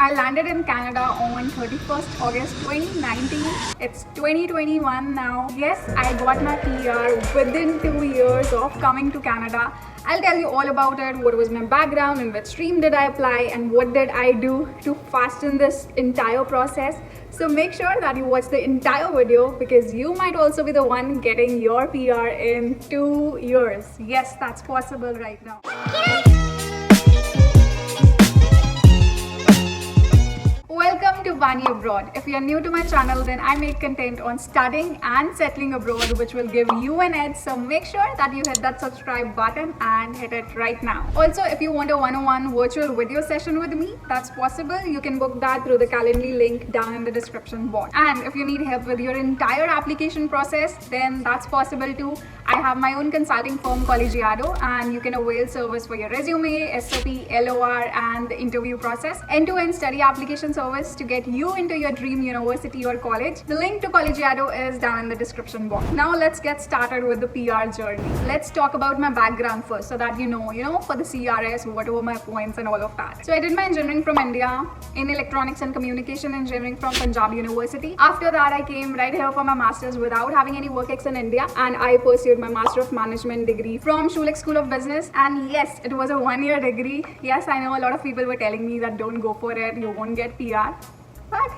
I landed in Canada on 31st August 2019. It's 2021 now. Yes, I got my PR within 2 years of coming to Canada. I'll tell you all about it, what was my background, in which stream did I apply, and what did I do to fasten this entire process. So make sure that you watch the entire video because you might also be the one getting your PR in 2 years. Yes, that's possible right now. Welcome to Bani Abroad. If you are new to my channel, then I make content on studying and settling abroad, which will give you an edge. So make sure that you hit that subscribe button and hit it right now. Also, if you want a one-on-one virtual video session with me, that's possible. You can book that through the Calendly link down in the description box. And if you need help with your entire application process, then that's possible too. I have my own consulting firm, Collegiado, and you can avail service for your resume, SOP, LOR, and the interview process. End-to-end study application service to get you into your dream university or college. The link to Collegiado is down in the description box. Now let's get started with the PR journey. Let's talk about my background first so that you know for the CRS, what were my points and all of that. So I did my engineering from India in electronics and communication engineering from Punjab University. After that, I came right here for my master's without having any work ex in India, and I pursued my Master of Management degree from Schulich School of Business. And yes, it was a one-year degree. Yes, I know a lot of people were telling me that don't go for it, you won't get PR. But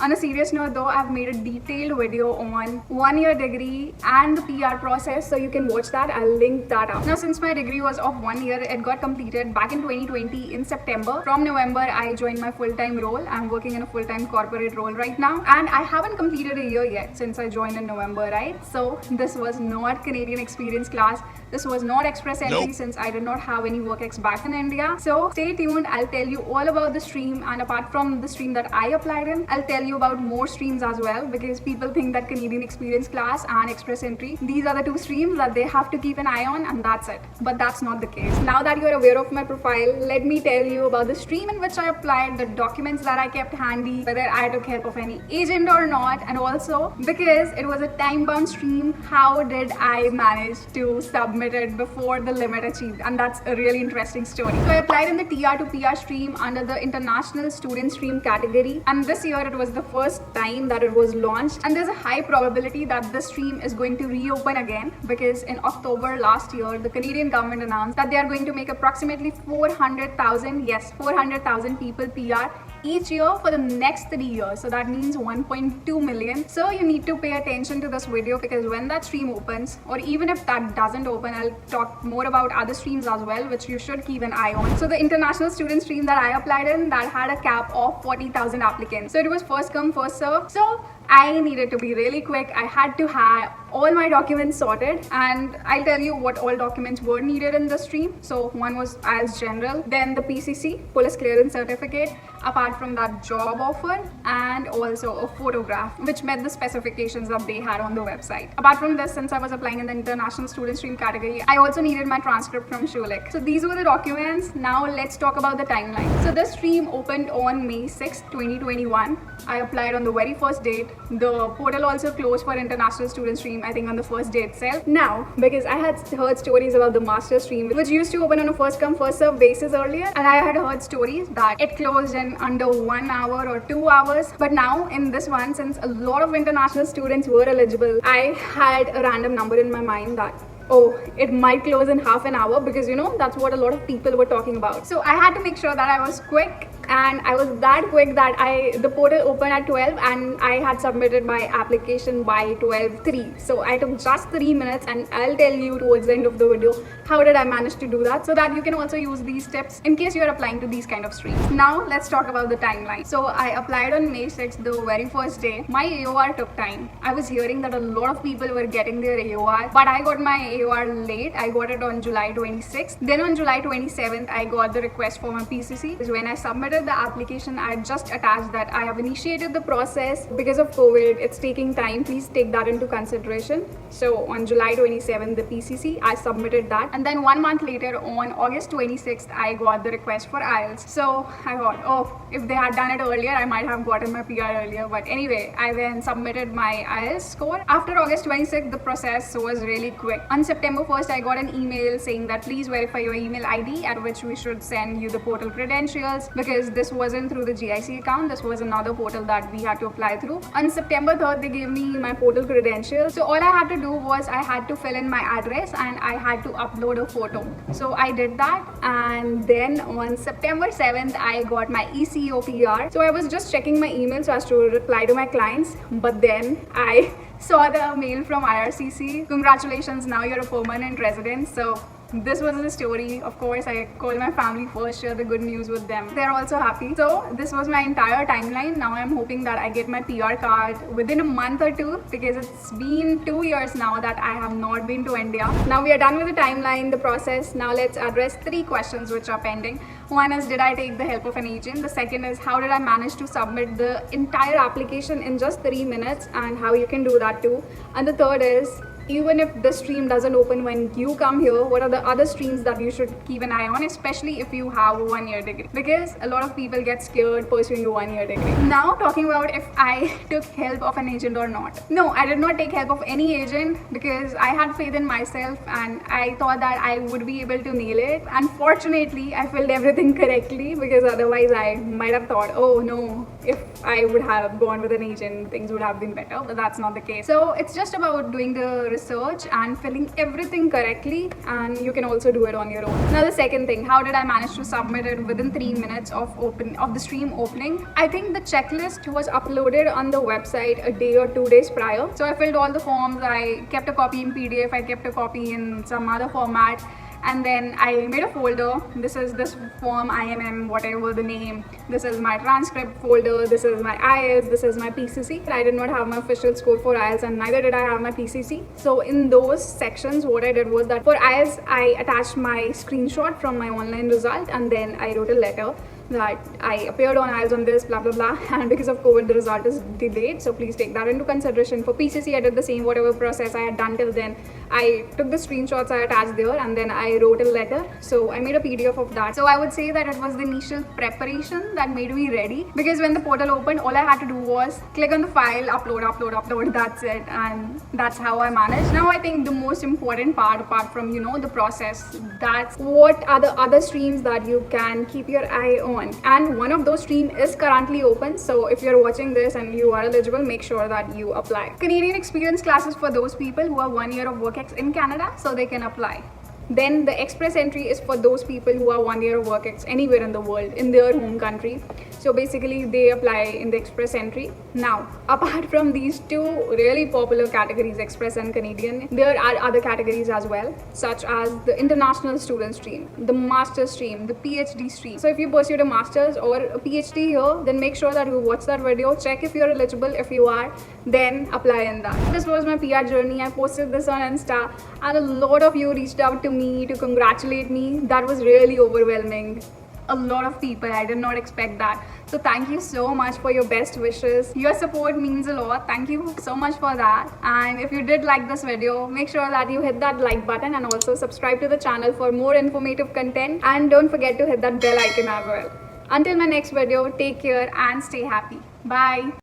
on a serious note though, I've made a detailed video on one-year degree and the PR process, so you can watch that. I'll link that up. Now, since my degree was of 1 year, it got completed back in 2020 in September. From November, I joined my full-time role. I'm working in a full-time corporate role right now, and I haven't completed a year yet since I joined in November, right? So this was not Canadian experience class. This was not express entry since I did not have any work ex back in India. So stay tuned. I'll tell you all about the stream, and apart from the stream that I applied in, I'll tell you about more streams as well, because people think that Canadian experience class and express entry, these are the two streams that they have to keep an eye on, and that's it. But that's not the case. Now that you're aware of my profile, let me tell you about the stream in which I applied, the documents that I kept handy, whether I took help of any agent or not, and also because it was a time-bound stream, how did I manage to submit it before the limit achieved? And that's a really interesting story. So I applied in the TR to PR stream under the international student stream category, and this year it was the first time that it was launched, and there's a high probability that the stream is going to reopen again, because in October last year the Canadian government announced that they are going to make approximately 400,000 people PR each year for the next 3 years. So that means 1.2 million. So you need to pay attention to this video, because when that stream opens, or even if that doesn't open, I'll talk more about other streams as well, which you should keep an eye on. So the international student stream that I applied in, that had a cap of 40,000 applicants. So it was first come first serve. So I needed to be really quick. I had to have all my documents sorted, and I'll tell you what all documents were needed in the stream. So one was IELTS General, then the PCC, Police Clearance Certificate, apart from that job offer, and also a photograph which met the specifications that they had on the website. Apart from this, since I was applying in the international student stream category, I also needed my transcript from Schulich. So these were the documents. Now let's talk about the timeline. So this stream opened on May 6, 2021. I applied on the very first date. The portal also closed for international student stream, I think on the first day itself. Now, because I had heard stories about the master stream, which used to open on a first come first serve basis earlier, and I had heard stories that it closed in under 1 hour or 2 hours. But now in this one, since a lot of international students were eligible, I had a random number in my mind that, oh, it might close in half an hour, because that's what a lot of people were talking about. So I had to make sure that I was quick, and I was that quick that the portal opened at 12 and I had submitted my application by 12:03. So I took just 3 minutes, and I'll tell you towards the end of the video how did I manage to do that, so that you can also use these tips in case you're applying to these kind of streams. Now let's talk about the timeline. So I applied on May 6th, the very first day. My AOR took time. I was hearing that a lot of people were getting their AOR, but I got my AOR late. I got it on July 26th. Then on July 27th, I got the request for my PCC. When I submitted submitted the application, I just attached that I have initiated the process. Because of COVID, it's taking time. Please take that into consideration. So on July 27th, the PCC, I submitted that. And then 1 month later, on August 26th, I got the request for IELTS. So I thought, oh, if they had done it earlier, I might have gotten my PR earlier. But anyway, I then submitted my IELTS score. After August 26th, the process was really quick. On September 1st, I got an email saying that please verify your email ID, at which we should send you the portal credentials, because this wasn't through the GIC account. This was another portal that we had to apply through. On September 3rd, they gave me my portal credentials. So all I had to do was I had to fill in my address and I had to upload a photo. So I did that, and then on September 7th, I got my ECO PR. So I was just checking my email so as to reply to my clients, but then I saw the mail from IRCC. Congratulations, now you're a permanent resident. So this was the story. Of course, I called my family first, share the good news with them. They're also happy. So this was my entire timeline. Now I'm hoping that I get my PR card within a month or two, because it's been 2 years now that I have not been to India. Now we are done with the timeline, the process. Now let's address 3 questions which are pending. One is, did I take the help of an agent? The second is, how did I manage to submit the entire application in just 3 minutes, and how you can do that too. And the third is, even if the stream doesn't open when you come here, what are the other streams that you should keep an eye on, especially if you have a 1-year degree, because a lot of people get scared pursuing a 1-year degree. Now talking about if I took help of an agent or not. No, I did not take help of any agent, because I had faith in myself and I thought that I would be able to nail it. Unfortunately, I filled everything correctly, because otherwise I might have thought, oh no, if I would have gone with an agent, things would have been better, but that's not the case. So it's just about doing the research and filling everything correctly, and you can also do it on your own. Now the second thing, how did I manage to submit it within 3 minutes of the stream opening? I think the checklist was uploaded on the website a day or 2 days prior. So I filled all the forms, I kept a copy in PDF, I kept a copy in some other format, and then I made a folder. This is this form, IMM, whatever the name. This is my transcript folder. This is my IELTS. This is my PCC. I did not have my official score for IELTS, and neither did I have my PCC. So in those sections, what I did was that for IELTS, I attached my screenshot from my online result, and then I wrote a letter that I appeared on IELTS on this, blah blah blah, and because of COVID the result is delayed, so please take that into consideration. For PCC, I did the same, whatever process I had done till then. I took the screenshots, I attached there, and then I wrote a letter. So I made a PDF of that. So I would say that it was the initial preparation that made me ready, because when the portal opened, all I had to do was click on the file, upload, that's it, and that's how I managed. Now I think the most important part, apart from the process, that's what are the other streams that you can keep your eye on. And one of those streams is currently open, so if you're watching this and you are eligible, make sure that you apply. Canadian experience classes for those people who have 1 year of work ex in Canada, so they can apply. Then the express entry is for those people who are 1 year of work ex anywhere in the world, in their home country. So basically they apply in the express entry. Now, apart from these 2 really popular categories, express and Canadian, there are other categories as well, such as the international student stream, the master stream, the PhD stream. So if you pursued a master's or a PhD here, then make sure that you watch that video, check if you're eligible. If you are, then apply in that. This was my PR journey. I posted this on Insta, and a lot of you reached out to me to congratulate me. That was really overwhelming. A lot of people, I did not expect that. So thank you so much for your best wishes. Your support means a lot. Thank you so much for that. And if you did like this video, make sure that you hit that like button and also subscribe to the channel for more informative content, and don't forget to hit that bell icon as well. Until my next video, take care and stay happy. Bye.